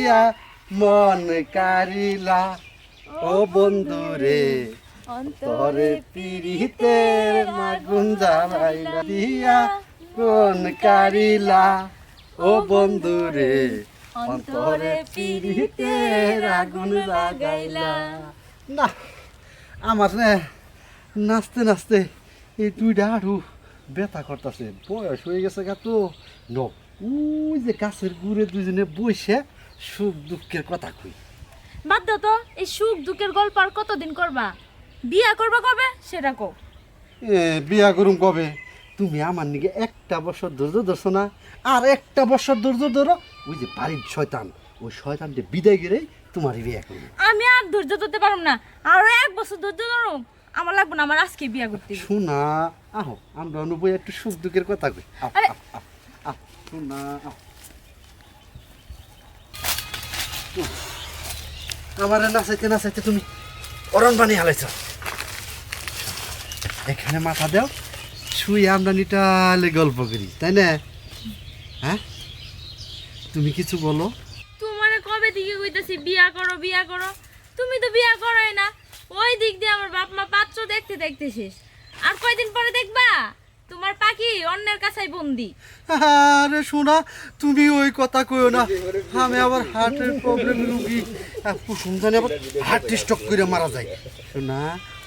দিয়া মন কারিলা ও বন্ধু রে অন্তরে পিরিতের আগুন জ্বালাইলা দিয়া মন কারিলা ও বন্ধু রে অন্তরে পিরিতের আগুন লাগাইলা। না আমার নাচতে নাচতে এই দুইটা আরু ব্যথা করতেছে, বয়স হয়ে গেছে গা তো। ওই যে গাছের গুড়ে দুজনে বসে সুখ দুঃখের কথা কই। বাদ দাও তো, এই সুখ দুঃখের গল্প আর কতদিন করবা? বিয়া করবা কবে সেটা কও। বিয়া করুম কবে? তুমি আমার নিকে একটা বছর ধৈর্য ধরছো না, আর একটা বছর ধৈর্য ধরো। ওই যে বাড়ির শয়তান, ওই শয়তানকে বিদায় গেলেই তোমার বিয়া করবো। আমি আর ধৈর্য ধরতে পারুম না, আরো এক বছর ধৈর্য ধরো। আমার লাগবে না, আমার আজকে বিয়া করতে। শোনা আহো, আমরা অনুভব একটু সুখ দুঃখের কথা কই। শোনা আমার নাচাইতে নাচাইতে তুমি অরণ বানিয়ে হালাইছ। এখানে মাথা দাও, শুয়ে আমরা নিটালে গল্প করি, তাই না? হ্যাঁ, তুমি কিছু বলো। তোমার কবে দিকে কইতাছি বিয়া করো বিয়া করো, তুমি তো বিয়া করোই না। ওই দিক দিয়ে আমার বাপ মা পাত্র দেখতে দেখতে শেষ। আর কয়দিন পরে দেখবা তোমার পাখি অন্যের কাছেই বন্দি। আরে শোনা, তুমি ওই কথা কইও না। আমি আবার হার্টের প্রবলেম রুগী, কুসুম জানি আবার হার্ট স্ট্রোক করে মারা যায়। শোনা,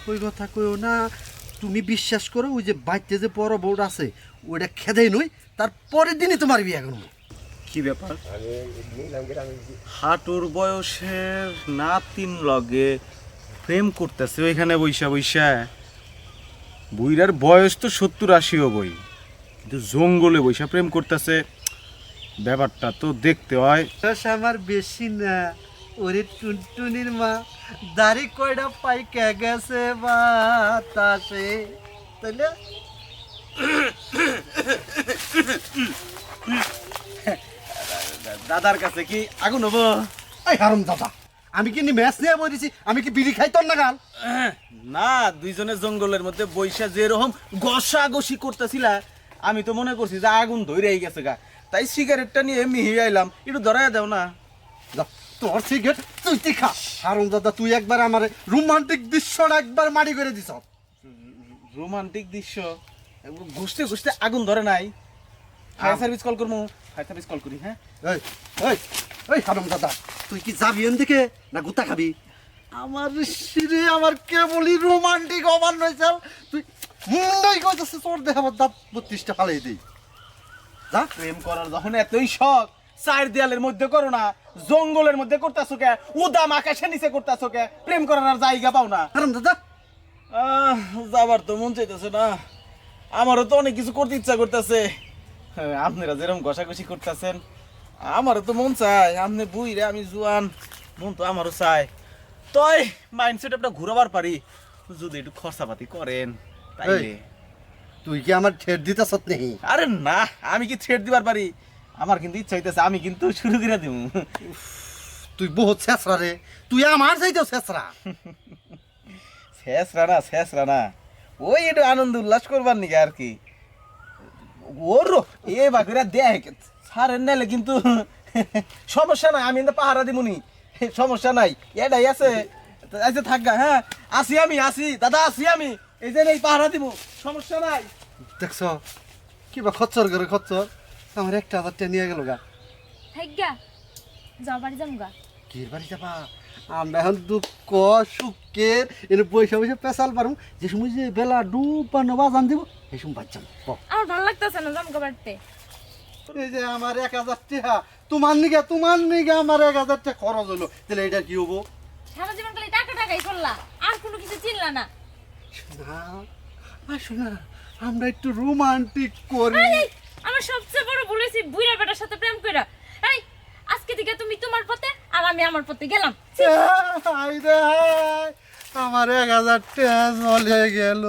ওই কথা কইও না। তুমি বিশ্বাস করো, ওই যে বাইতে যে বড় বোর্ড আছে ওইটা খেদেই নই, তার পরের দিনই তোমার বিয়ে করবো। কি ব্যাপার? হাঁটুর বয়সের নাতিন লগে প্রেম করতেছে ওইখানে বৈশা বৈশা। বুইরার বয়স তো 70-80 বই, কিন্তু জঙ্গলে বৈশা প্রেম করতেছে। ব্যাপারটা তো দেখতে হয়। আমার বেশি না, ওরে টুনটুনির মা দাড়ি কয়টা পাইকে গেছে বাতাসে, তাইলে দাদার কাছে কি আগুন হবো? এই হারাম দাদা, আমি কি ম্যাচ নিয়ে বলেছি? আমি কি বিড়ি খাইতাম না গাল? না, দুইজনে জঙ্গলের মধ্যে বৈশা যেরকম ঘষাঘষি করতেছিলা, আমি তো মনে করছি যে আগুন ধরেই গেছে গা, তাই সিগারেটটা নিয়ে মিহি আইলাম। একটু ধরাই দাও না। তোর সিগারেট তুই খা। হারাম দাদা, তুই একবার আমার রোমান্টিক দৃশ্যটা একবার মাটি করে দিছ। রোমান্টিক দৃশ্য ঘুষতে ঘুষতে আগুন ধরে নাই। ফায়ার সার্ভিস কল করবো, ফায়ার সার্ভিস কল করি। হ্যাঁ, ওই হারাম দাদা, তুই কি যাবি এন থেকে না গুতা খাবি? আমার শিরে আমার কেবলই রোমান্টিক অবান রয়েছে। তুই মুন্ডাই কইতেছে তোর দেহ আমার দাঁত 32টা ফালাই দিই। যা, প্রেম করার যখন এতই শখ, চার দেয়ালের মধ্যে করো না, জঙ্গলের মধ্যে করতেছো কে? উদাম আকাশের নিচে করতেছো কে? প্রেম করার আর জায়গা পাও না? হারাম দাদা, যাবার তো মন চাইতেছে না। আমারও তো অনেক কিছু করতে ইচ্ছা করতেছে। আপনারা যেরকম ঘষাঘষি করতেছেন, আমারও তো মন চায়। আপনি বুইরে, আমি জুয়ান, মন তো আমারও চায়। তাই মাইন্ডসেট একটা ঘুরাবার পারি যদি একটু খরচাপাতি করেন তাইলে। তুই কি আমার ঠেট দিতেছ নেই? আরে না, আমি কি ছেড়ে দিবার পারি? আমার কিন্তু ইচ্ছা হইতেছে, আমি কিন্তু শুরু করে দিব। তুই বহুত শেষরা রে, তুই আমার চাইতেও শেষরা। শেষরা না, ওই একটু আনন্দ উল্লাস করবার নাকি আর কি। ওর এ বাকিরা দেখ সারেন নাইলে কিন্তু সমস্যা নাই, আমি কিন্তু পাহারা দিমুনি, সমস্যা নাই। এটাই আছে, আচ্ছা থাকগা। হ্যাঁ, আসি দাদা, আমি এই যে এই পাহারা দিব, সমস্যা নাই। দেখছ কিবা খচ্চর করে খচ্চর, আমার 1000 টাকা নিয়ে গেল গা। থাইগা যাও, বাড়ি যাম গা। কি বাড়ি যাবা? আমরা এখন দুঃখ সুখের এনে পয়সা পয়সা পেশাল পারুম। যে সময় যে বেলা ডুবানো বাজান দিব এই সময় বাচ্চাম। আমার ভালো লাগতেছে না জামগা বাড়তে। এই যে আমার 1000 টাকা তোমার নিগে আমার 1000 টাকা খরচ হলো, তাহলে এটা কি হবো? সারা জীবন খালি টাকা টাকাই করলা, আর কোনো কিছু চিনলা না। শোনা, আমরা একটু রোমান্টিক করি। আমার সবচেয়ে বড় ভুল হয়েছে বুইড়া বেটার সাথে প্রেম কইরা। এই আজকে থেকে তুমি তোমার পথে আর আমি আমার পথে গেলাম। আমার 1000 টাকা চলে গেল।